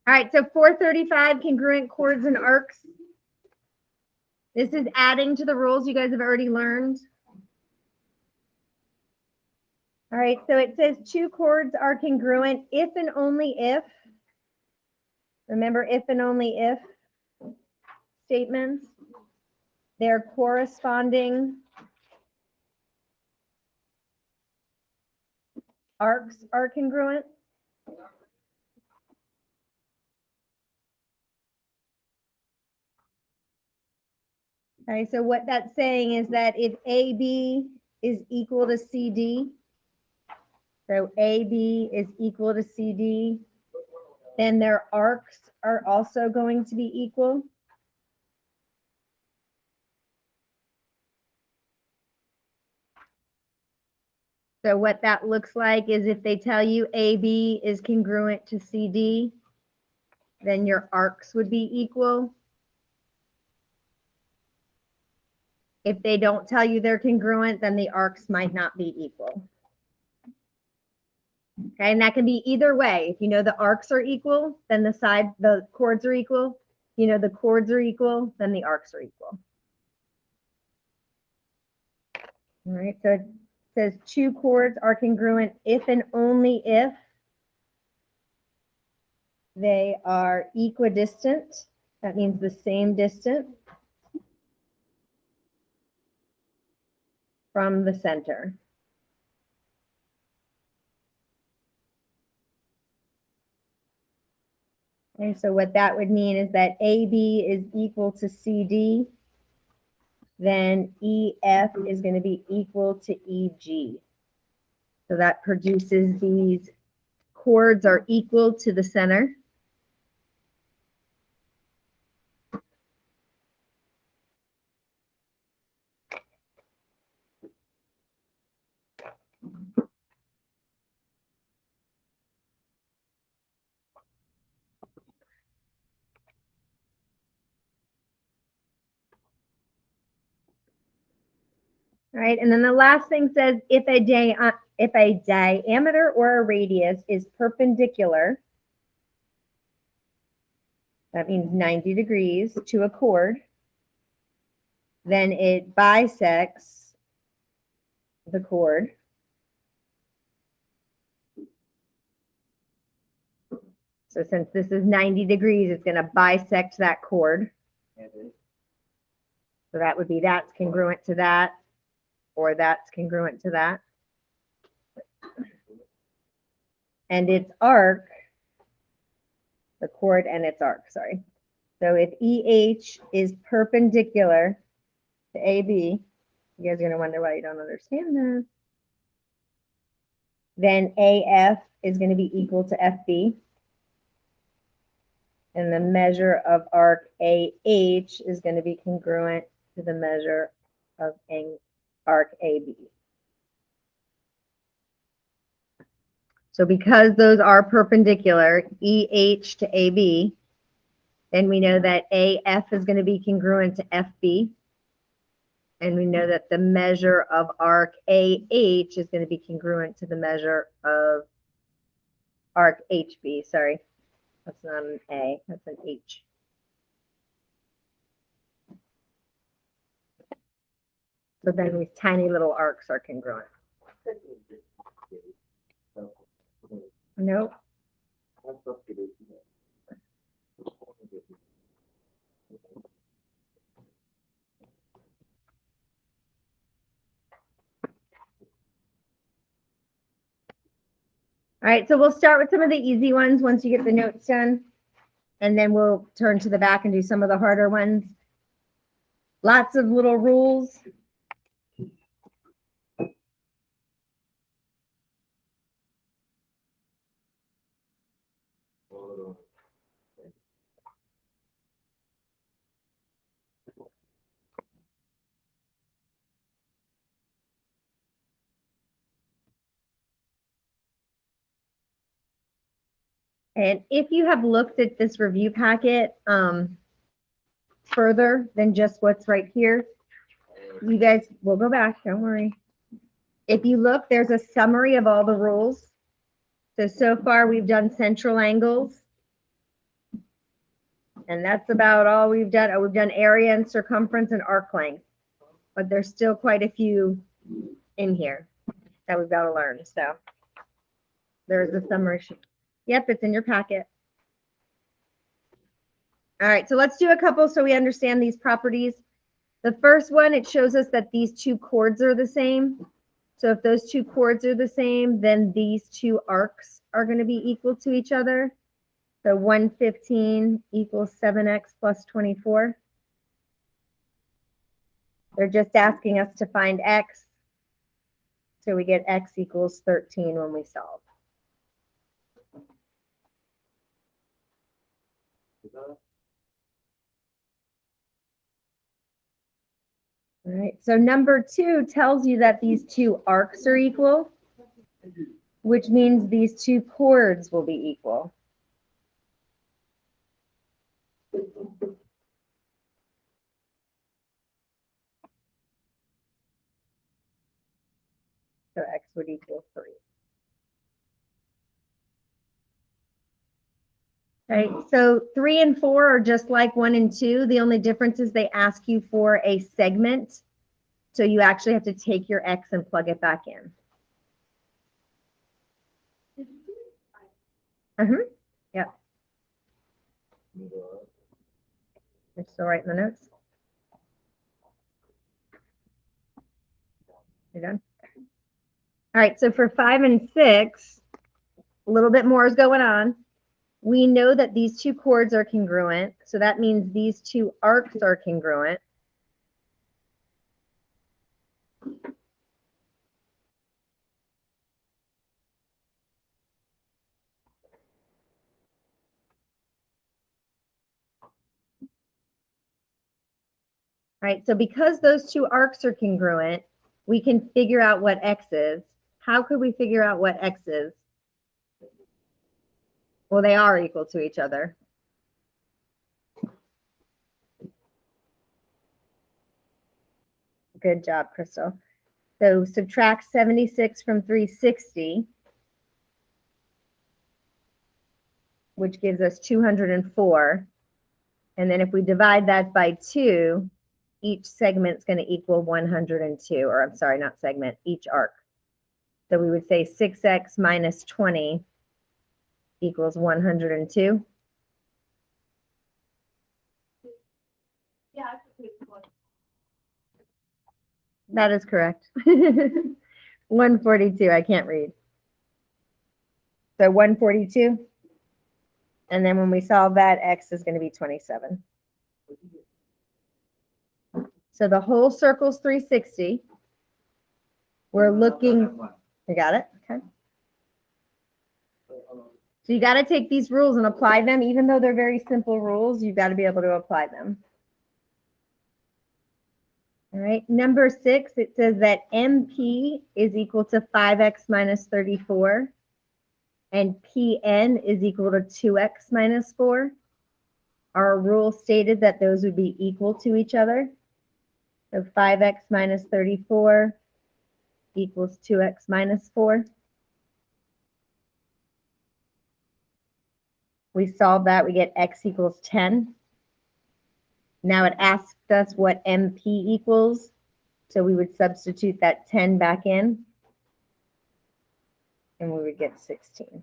All right, so 435, congruent chords and arcs. This is adding to the rules you guys have already learned. All right, so it says two chords are congruent if and only if. Remember, if and only if statements. Their corresponding arcs are congruent. Okay, so what that's saying is that if AB is equal to CD, so AB is equal to CD, then their arcs are also going to be equal. So what that looks like is if they tell you AB is congruent to CD, then your arcs would be equal. If they don't tell you they're congruent, then the arcs might not be equal. Okay, and that can be either way. If you know the arcs are equal, then the chords are equal. You know the chords are equal, then the arcs are equal. All right, so it says two chords are congruent if and only if they are equidistant. That means the same distance from the center. Okay, so what that would mean is that AB is equal to CD, then EF is going to be equal to EG. So that produces these chords are equal to the center. All right, and then the last thing says if a diameter or a radius is perpendicular, that means 90 degrees to a chord, then it bisects the chord. So since this is 90 degrees, it's going to bisect that chord. So that would be that's congruent to that, or that's congruent to that. And its arc, the chord and its arc, sorry. So if EH is perpendicular to AB, you guys are going to wonder why you don't understand this. Then AF is going to be equal to FB. And the measure of arc AH is going to be congruent to the measure of arc AB. So because those are perpendicular, EH to AB, then we know that AF is going to be congruent to FB. And we know that the measure of arc AH is going to be congruent to the measure of arc HB. Sorry, that's not an A, that's an H. So then these tiny little arcs are congruent. Nope. All right, so we'll start with some of the easy ones once you get the notes done, and then we'll turn to the back and do some of the harder ones. Lots of little rules. And if you have looked at this review packet further than just what's right here, you guys will go back, don't worry. If you look, there's a summary of all the rules. So far we've done central angles, And that's about all we've done. Oh, we've done area and circumference and arc length, but there's still quite a few in here that we've got to learn. So there's a summary sheet. Yep, it's in your packet. All right, so let's do a couple so we understand these properties. The first one, it shows us that these two chords are the same. So if those two chords are the same, then these two arcs are going to be equal to each other. So 115 equals 7x plus 24. They're just asking us to find x. So we get x equals 13 when we solve. All right, so number 2 tells you that these two arcs are equal, which means these two chords will be equal. So x would equal 3. Right, so 3 and 4 are just like 1 and 2. The only difference is they ask you for a segment. So you actually have to take your x and plug it back in. Yep. You're still writing the notes? You're done? All right, so for 5 and 6, a little bit more is going on. We know that these two chords are congruent, so that means these two arcs are congruent. Right, so because those two arcs are congruent, we can figure out what x is. How could we figure out what x is? Well, they are equal to each other. Good job, Crystal. So subtract 76 from 360, which gives us 204. And then if we divide that by 2, each segment is going to equal 102, or I'm sorry, not segment, each arc. So we would say 6x minus 20 equals 102. Yeah, that is correct. 142, I can't read. So 142. And then when we solve that, x is going to be 27. So the whole circle's 360. We're looking, you got it? Okay. So you got to take these rules and apply them. Even though they're very simple rules, you've got to be able to apply them. All right, number 6, it says that MP is equal to 5x minus 34, and PN is equal to 2x minus 4. Our rule stated that those would be equal to each other. So 5x minus 34 equals 2x minus 4. We solve that, we get x equals 10. Now it asked us what MP equals, so we would substitute that 10 back in, and we would get 16.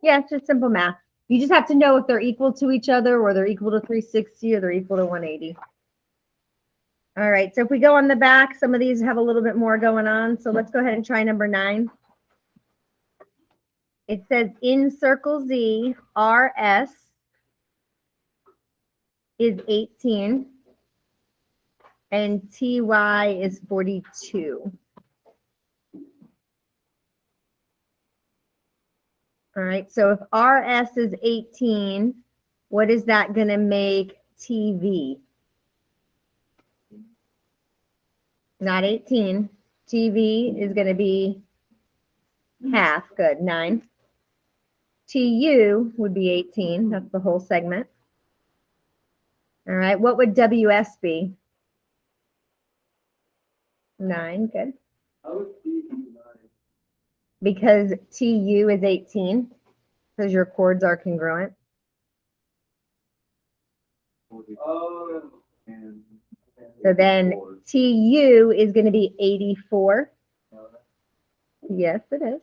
Yeah, it's just simple math. You just have to know if they're equal to each other, or they're equal to 360, or they're equal to 180. All right, so if we go on the back, some of these have a little bit more going on. So let's go ahead and try number 9. It says in circle Z, RS is 18 and TY is 42. All right, so if RS is 18, what is that going to make TV? Not 18. TV is going to be half. Good, 9. TU would be 18. That's the whole segment. All right. What would WS be? 9. Good. Because TU is 18, because your chords are congruent. So then TU is going to be 84. Yes, it is.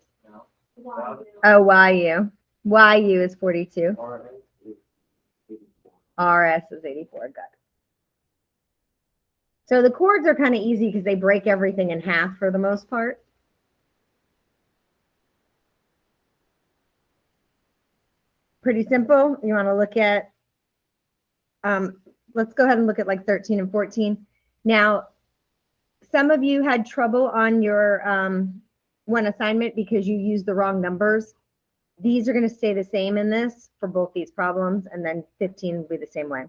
Oh, YU. YU is 42. RS is 84. Good. So the chords are kind of easy because they break everything in half for the most part. Pretty simple. You want to look at, let's go ahead and look at like 13 and 14. Now, some of you had trouble on your one assignment because you used the wrong numbers. These are going to stay the same in this for both these problems, and then 15 will be the same way.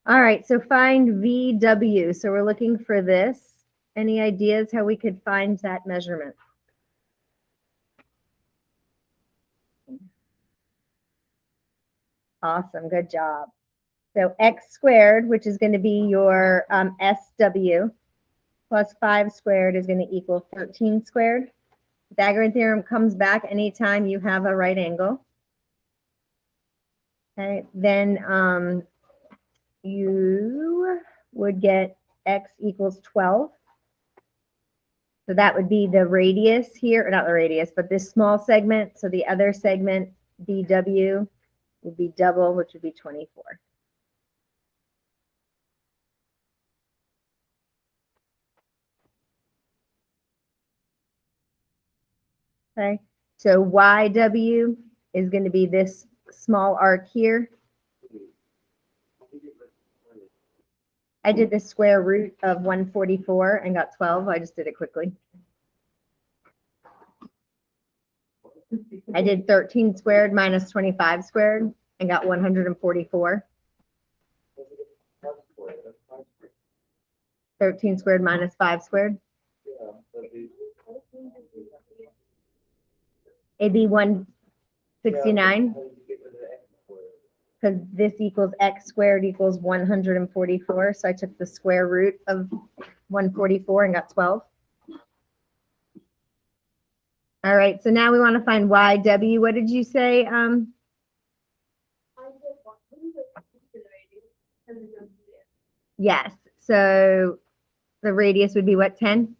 All right, so find VW. So we're looking for this. Any ideas how we could find that measurement? Awesome, good job. So x squared, which is going to be your SW, plus 5 squared is going to equal 13 squared. Pythagorean theorem comes back anytime you have a right angle. Okay, then you would get x equals 12. So that would be the radius here, or not the radius, but this small segment. So the other segment, BW, would be double, which would be 24. Okay, so YW is going to be this small arc here. I did the square root of 144 and got 12. I just did it quickly. I did 13 squared minus 25 squared and got 144. 13 squared minus 5 squared. It'd be 169. Because this equals x squared equals 144. So I took the square root of 144 and got 12. All right, so now we want to find YW. What did you say? Yes, so the radius would be what, 10?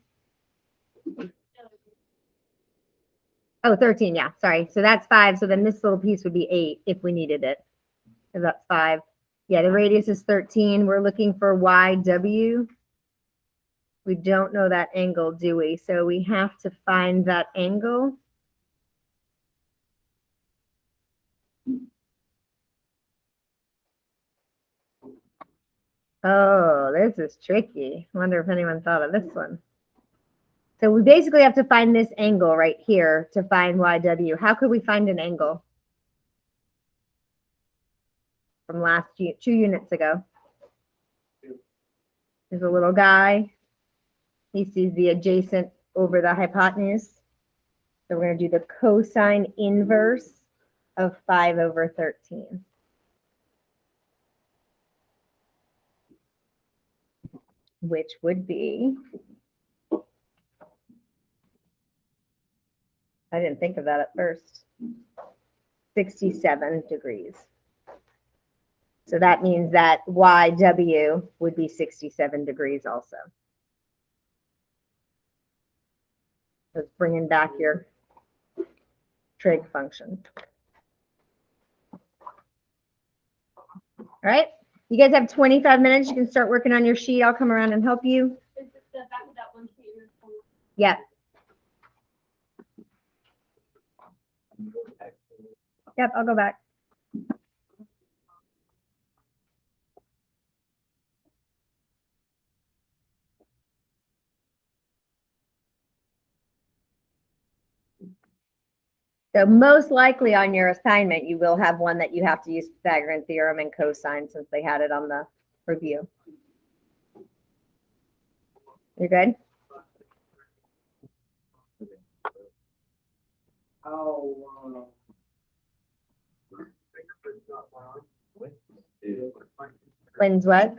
Oh, 13, yeah, sorry. So that's 5. So then this little piece would be 8 if we needed it. So that's 5. Yeah, the radius is 13. We're looking for YW. We don't know that angle, do we? So we have to find that angle. Oh, this is tricky. I wonder if anyone thought of this one. So we basically have to find this angle right here to find YW. How could we find an angle from last 2 units ago? There's a little guy. He sees the adjacent over the hypotenuse. So we're going to do the cosine inverse of 5 over 13. Which would be, I didn't think of that at first, 67 degrees. So that means that YW would be 67 degrees also. So it's bringing back your trig function. All right, you guys have 25 minutes. You can start working on your sheet. I'll come around and help you. Is it the back of that one sheet? Yep. Yep, I'll go back. So most likely on your assignment, you will have one that you have to use Pythagorean theorem and cosine since they had it on the review. You're good? Lynn's what?